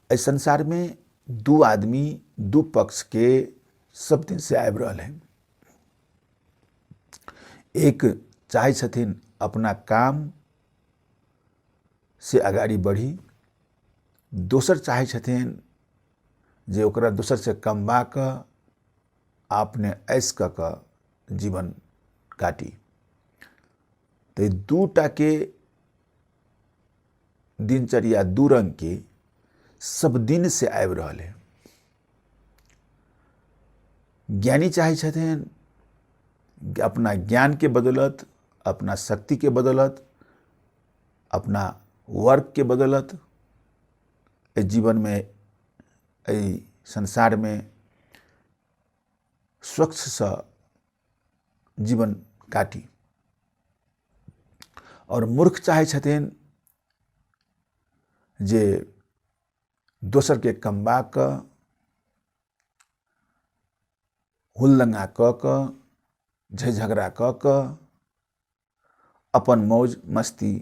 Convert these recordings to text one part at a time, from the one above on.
इस संसार में दू आदमी दू पक्ष के सब दिन से आबि रहल है। एक चाहे छथिन अपना काम से आगाड़ी बढ़ी, दोसर चाहे छथिन जे ओकरा दोसर से कमबा कऽ आपने ऐश कऽ कऽ जीवन काटी। तो दूटा के दिनचर्या दू रंग के सब दिन से आबि रहल है। ज्ञानी चाहे छथिन अपना ज्ञान के बदौलत, अपना शक्ति के बदौलत, अपना वर्क के बदौलत इस जीवन में, इस संसार में स्वच्छ सा जीवन काटी। और मूर्ख चाहे छथिन जे दोसर के कमबा कऽ, हुलदंगा कऽ कऽ, झगड़ा कऽ कऽ अपन मौज मस्ती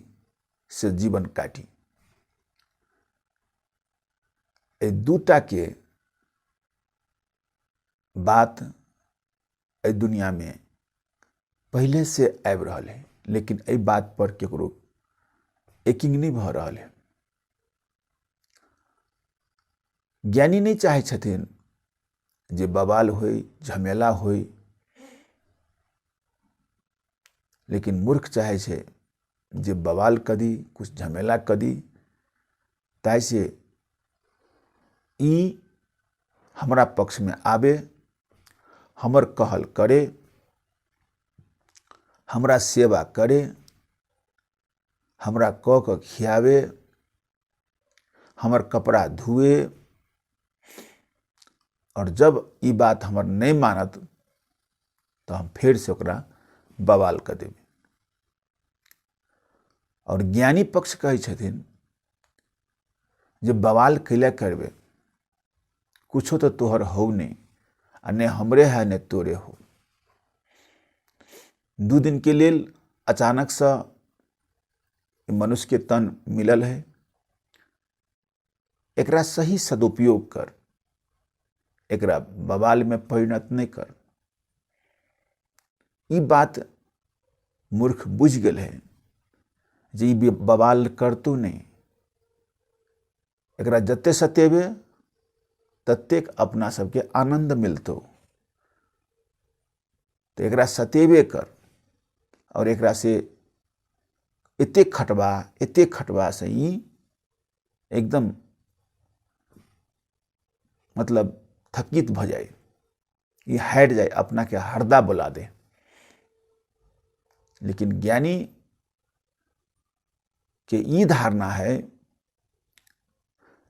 से जीवन काटी। ए दूटा के बात ए दुनिया में पहले से आबि रहल है, लेकिन ए बात पर केकरो यकीन नहीं भ रहल है। ज्ञानी नहीं चाहे छथिन जे बवाल होई, झमेला होई, लेकिन मूर्ख चाहे छे जे बवाल कदी, कुछ झमेला कदी, ताई से ई हमरा पक्ष में आवे, हमर कहल करे, हमरा सेवा करे, हमरा कऽ कऽ खियावे, हमर कपड़ा धुए, और जब ई बात हमर नहीं मानत तो हम फिर से ओकरा बवाल कर देवे। और ज्ञानी पक्ष कहे छथिन जे बवाल कैला करबे, कुछो तो तोहर हो नहीं, आ ने हमरे है ने तोरे हो। दू दिन के लेल अचानक सा मनुष्य के तन मिलल है, एकरा सही सदुपयोग कर, एकरा बवाल में परिणत नहीं कर। ई बात मूर्ख बुझ गल है जे ई बवाल करतो नहीं, एकरा जत्ते सतेबे तत्तेक अपना सबके आनंद मिलतो। तो एकरा सतेबे कर, और एकरा से इतने खटवा से ही एकदम मतलब थकित भ जाए, ये हट जाए, अपना के हरदा बुला दे। लेकिन ज्ञानी के ई धारणा है,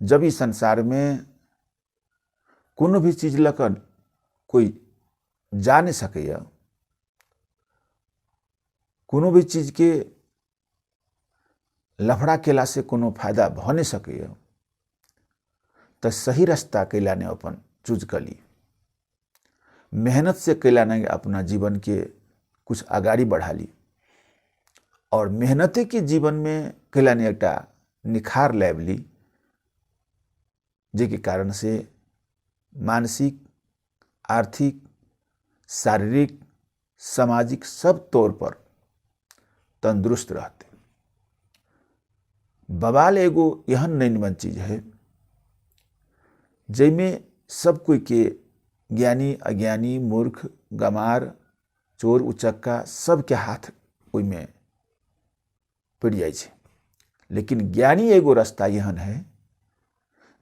जब इस संसार में कोनो भी चीज लकर कोई जा नहीं सके, कोनो भी चीज के लफड़ा केला से कोनो फायदा भ नहीं सके, तो सही रास्ता कैला ने अपन चूज कर ली। मेहनत से कैला ने अपना जीवन के कुछ आगाड़ी बढ़ा ली, और मेहनते के जीवन में कैला ने एक निखार लाब ली, जे के कारण से मानसिक, आर्थिक, शारीरिक, सामाजिक सब तौर पर तंदुरुस्त रहते। बवाल एगो यहन नहीं निमन चीज है जैमें सब कोई के ज्ञानी, अज्ञानी, मूर्ख, गमार, चोर, उचक्का सबके हाथ में पड़ जाए छे। लेकिन ज्ञानी एगो रास्ता यहन है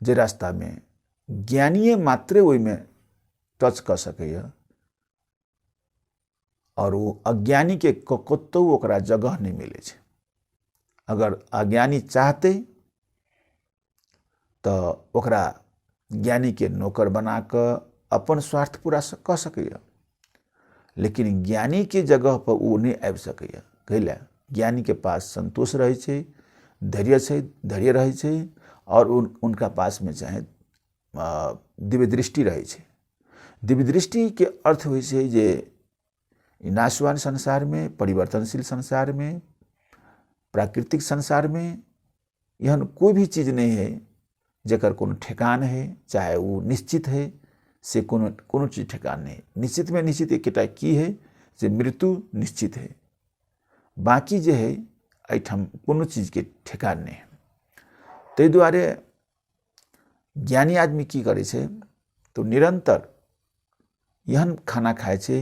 जे रास्ता में ज्ञानीय मात्रे ओई में टच कर सके, और वो अज्ञानी के कतो ओकरा जगह नहीं मिले छे। अगर अज्ञानी चाहते तो ओकरा ज्ञानी के नौकर बना कर अपन स्वार्थ पूरा कर सके, लेकिन ज्ञानी के जगह पर वो नहीं आबि सके। कैला ज्ञानी के पास संतोष रहे छे, धैर्य रहे छे, और उनका पास में चाहे दिव्य दृष्टि रहे छे। दिव्य दृष्टि के अर्थ हो छे जे नाशवान संसार में, परिवर्तनशील संसार में, प्राकृतिक संसार में यह कोई भी चीज नहीं है जेकर कोनो ठेकान है, चाहे वो निश्चित है से कोनो चीज ठेकान नहीं। निश्चित में निश्चित एकटा की है जे मृत्यु निश्चित है, बाकी जे है एहिठाम कोनो चीज के ठेकान नहीं। ताहि दुआरे ज्ञानी आदमी की करे छे तो निरंतर एहन खाना खाए छे,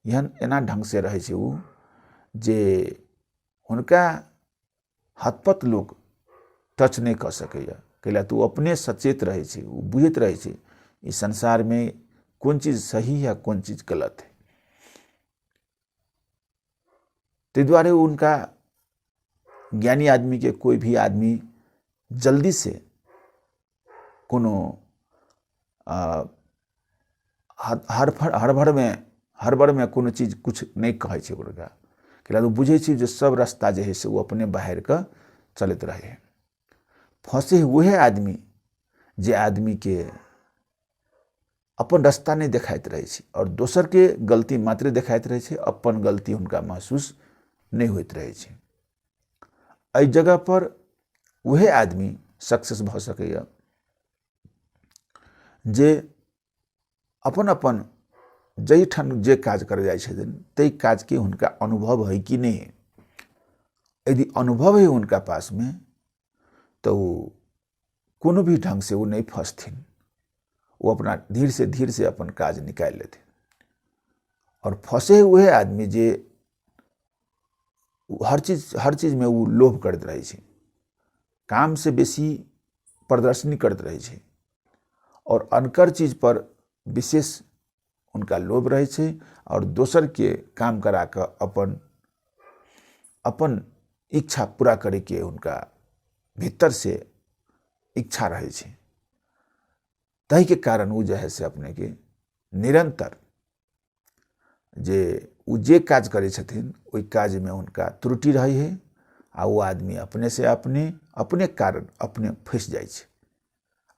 एहन एना ढंग से रहे छे उ जे उनका हतपत लोग टच नहीं कर सकेया। कैला तो अपने सचेत रहे छे, उ बुझत रहे छे इस संसार में कौन चीज सही है कौन चीज गलत है। ते द्वारे उनका ज्ञानी आदमी के कोई भी आदमी जल्दी से कोनो हड़बड़ में कोनो चीज कुछ नहीं कहे छे उनका। कैला तो बुझे छे जो सब रास्ता जे है से वो अपने बाहर का चलत रहे। फंसे वह आदमी जे आदमी के अपन रास्ता नहीं देखाइत रहे छे और दोसर के गलती मात्र देखाइत रहे छे, अपन गलती उनका महसूस नहीं होइत रहे छे। एहि जगह पर वह आदमी सक्सेस भ सकैया जे अपन अपन जही ठान जे काज कर जाए छथिन तई काज के उनका अनुभव है कि नहीं। यदि अनुभव है उनका पास में तो कोनो भी ढंग से वो नहीं फंसथिन, वो अपना धीरे से अपन काज निकाल लेते। और फंसे हुए आदमी जे हर चीज में वो लोभ करते रहे छे, काम से बेसी प्रदर्शनी करते रहे छे और अनकर चीज पर विशेष उनका लोभ रहे छे और दोसर के काम करा कर अपन इच्छा पूरा करे के उनका भीतर से इच्छा रहे छे। तही के कारण वो जो है से अपने के निरंतर जे काज करे छथिन ओई काज में उनका त्रुटि रही है आ वो आदमी अपने से अपने कारण अपने फंस जाए छे।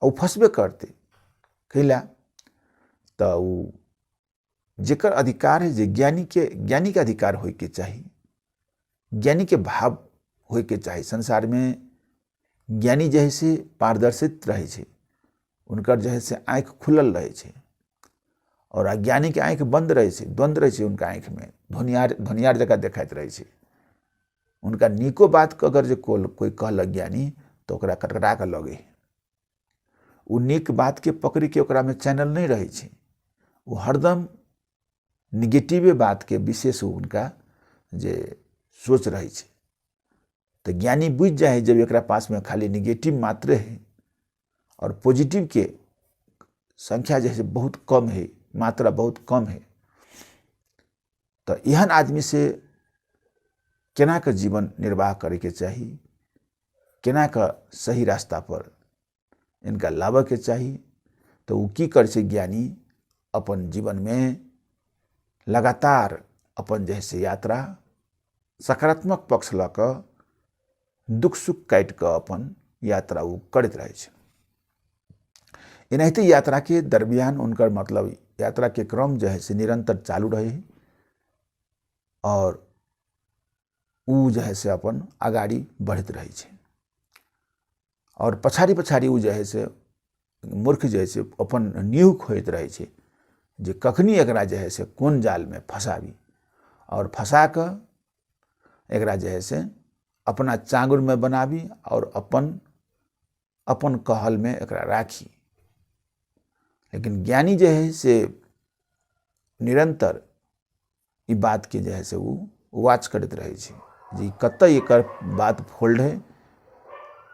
और फंसबे करते कैला तो वो जेकर अधिकार है जे ज्ञानी के अधिकार होय के चाहिए, ज्ञानी के भाव होय के चाहिए। संसार में ज्ञानी जो है से पारदर्शित रहे छे, उनकर जो है से आँख खुलल रहे छे और अज्ञानी के आँख बंद रहे छे, द्वंद रहे छे उनका आँख में, धोनियार जगह देखाइत रहे छे। उनका निको बात अगर जो कोई कहल ज्ञानी तो ओकरा कटकटा के लगे। उ निक बात के पकड़ी के ओकरा में चैनल नहीं रहे छे, वो हरदम निगेटिव बात के विशेष उनका जे सोच रहे छे। तो ज्ञानी बुझ जाए जब एकरा पास में खाली निगेटिव मात्र है और पॉजिटिव के संख्या जैसे बहुत कम है, मात्रा बहुत कम है, तो एहन आदमी से केना का जीवन निर्वाह करे के चाहिए, केना का सही रास्ता पर इनका लाभ के चाहिए। तो वो की करे छे ज्ञानी अपन जीवन में लगातार अपन जैसे यात्रा सकारात्मक पक्ष लक दुख सुख काट कर अपन यात्रा वो करते रहे छे। एनाहिते यात्रा के दरमियान उनकर मतलब यात्रा के क्रम जो है से निरंतर चालू रहे और उ जो है से अपन अगाड़ी बढ़त रहे छे और पछाड़ी उ जो है से मूर्ख जो है से अपन नींव खोइत रहे छे जे कखनी एकरा जो है से कोन जाल में फंसावी और फंसा कर एकरा जो है से अपना चांगुर में बनावी और अपन कहल में एकरा राखी। लेकिन ज्ञानी जो है से निरंतर ई बात के जो है से वो वाच करते रहे छे जी कतई एकर बात फोल्ड है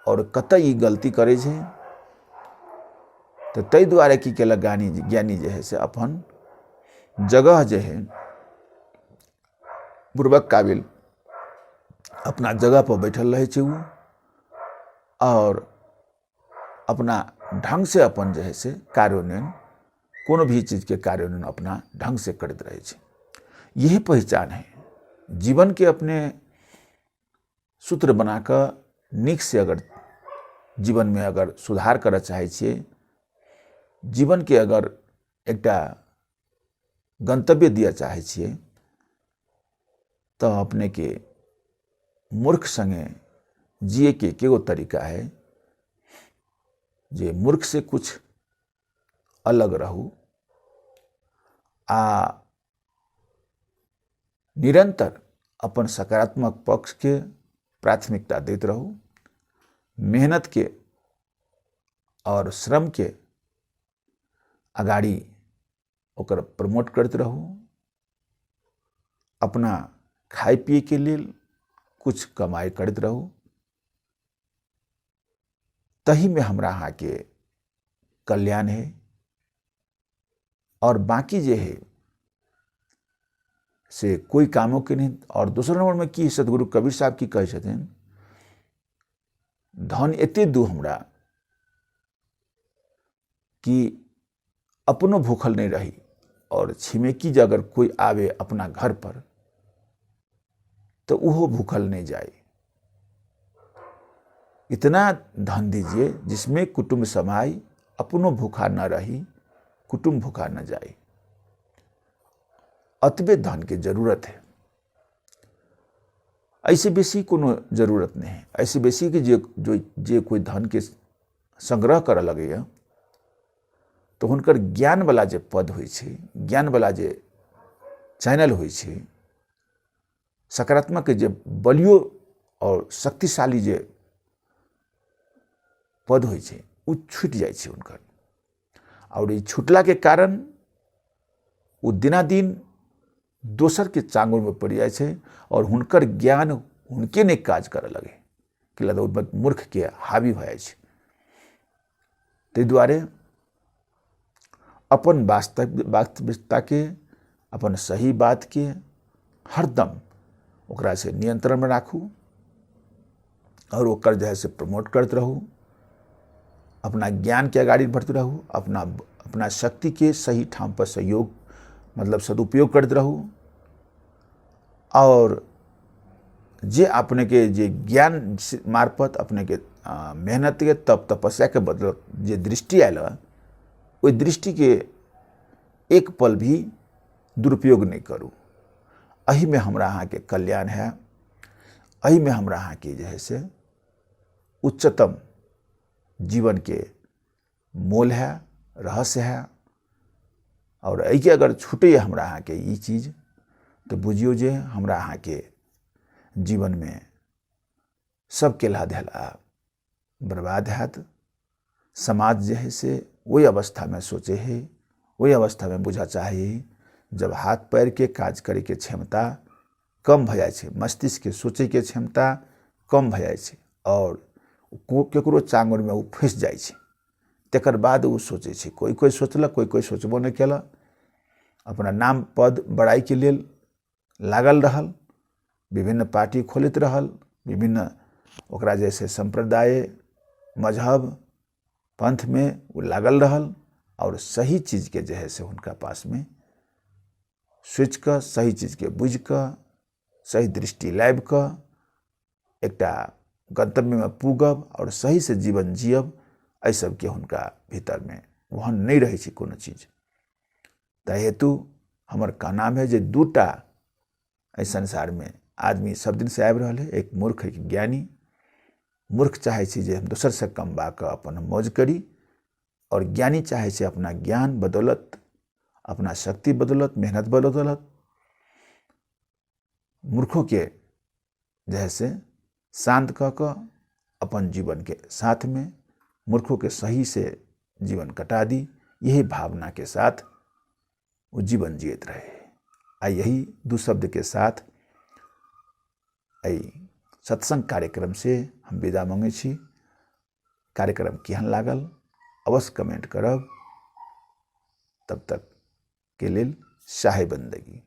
और कतई ई गलती करे छे। तो तई द्वारे की केलक ज्ञानी जो है से अपन जगह जो है पूर्वक काबिल अपना जगह पर बैठल रहे छे वो और अपना ढंग से अपन जो है से कार्यान्वयन कोनो भी चीज के कार्यान्वयन अपना ढंग से करते रहे छे। यही पहचान है जीवन के अपने सूत्र बनाकर निक से अगर जीवन में अगर सुधार कर चाहे छे, जीवन के अगर एकटा गंतव्य दिया चाहे छे तो अपने के मूर्ख संगे जिए के एगो तरीका है जे मूर्ख से कुछ अलग रहू आ निरंतर अपन सकारात्मक पक्ष के प्राथमिकता देते रहू, मेहनत के और श्रम के अगाड़ी ओकर प्रमोट करते रहू, अपना खाए पिए के लिए कुछ कमाई करते रहू, तही में हमरा अहाँ के कल्याण है। और बाकी जे है से कोई कामों के नहीं। और दूसरा नंबर में की सदगुरु कबीर साहब की कहे छथिन, धन एते दू हमरा कि अपनो भूखल नहीं रही और छिमेकी जे अगर कोई आवे अपना घर पर तो उहो भूखल नहीं जाए। इतना धन दीजिए जिसमें कुटुंब समाई, अपनो भूखा न रही, कुटुंब भूखा न जाए। अतबे धन की जरूरत है, ऐसे बेसी कोनो जरूरत नहीं है। ऐसे बेसी कि जे कोई धन के संग्रह कर लगे तो हुनकर ज्ञान वाला जे पद होइ छै, ज्ञान वाला जे चैनल होइ छै, सकारात्मक जे बलियो और शक्तिशाली जे पद होइ छै उ छूट जाइ छै हुनकर। और ई छूटला के कारण उ दिनादिन दोसर के चांगुर में पड़ जाइ छै और हुनकर ज्ञान हुनके नहीं काज करे लगे कि मूर्ख के हावी भ जाइ छै। ताहि दुआरे अपन वास्तविकता के, अपन सही बात के हरदम ओकरा से नियंत्रण में राखू और ओकर जो है से प्रमोट करते रहू, अपना ज्ञान के अगाड़ी बढ़ते रहू, अपना शक्ति के सही ठाम पर सहयोग मतलब सदुपयोग करते रहू। और जे अपने के जे ज्ञान मार्फत अपने के मेहनत के तप तपस्या के बदल जे दृष्टि आयल, ओई दृष्टि के एक पल भी दुरुपयोग नहीं करू। अही में हमरा अहाँ के कल्याण है, अही में हमरा अहाँ के जो है से उच्चतम जीवन के मोल है, रहस्य है। और एहि के अगर छूटे हमरा अहाँ के ई चीज तो बुझियो जे हमरा अहाँ के जीवन में सबके लाधेला बर्बाद हैत। समाज जे है से वही अवस्था में सोचे है, वही अवस्था में बुझा चाहे जब हाथ पैर के काज करे के क्षमता कम भ जाए छै, मस्तिष्क के सोचे के क्षमता कम भ जाए छै और केकरो चांगुर में उ फंस जाए छै। तेकर बाद उ सोचे छै, कोई सोचलक, कोई सोचबो नहीं केलक, अपना नाम पद बड़ाई के लिए लागल रहल, विभिन्न पार्टी खोलित रहल, विभिन्न ओकरा जैसे संप्रदाय मजहब पंथ में वो लागल रहल और सही चीज के जो है से उनका पास में सोच कर, सही चीज के बुझ कर, सही दृष्टि लाइब कर एकटा गंतव्य में पूगब और सही से जीवन जियब, एहि सब के हुनका भीतर में वहन नहीं रहे छै कोनो चीज। ताहि हेतु हमर कहनाम है जे दूटा एहि संसार में आदमी सब दिन से आबि रहल है, एक मूर्ख एक ज्ञानी। मूर्ख चाहे छै जे हम दोसर से कमबा के अपन मौज करी और ज्ञानी चाहे छै अपना ज्ञान बदौलत, अपना शक्ति बदौलत, मेहनत बदौलत मूर्खों के जैसे शांत क अपन जीवन के साथ में मूर्खों के सही से जीवन कटा दी। यही भावना के साथ वो जीवन जियत रहे। आ यही दू शब्द के साथ सत्संग कार्यक्रम से हम विदा मांगे छी। कार्यक्रम केहन लागल अवश्य कमेंट करब। तब तक के लिए शाहे बंदगी।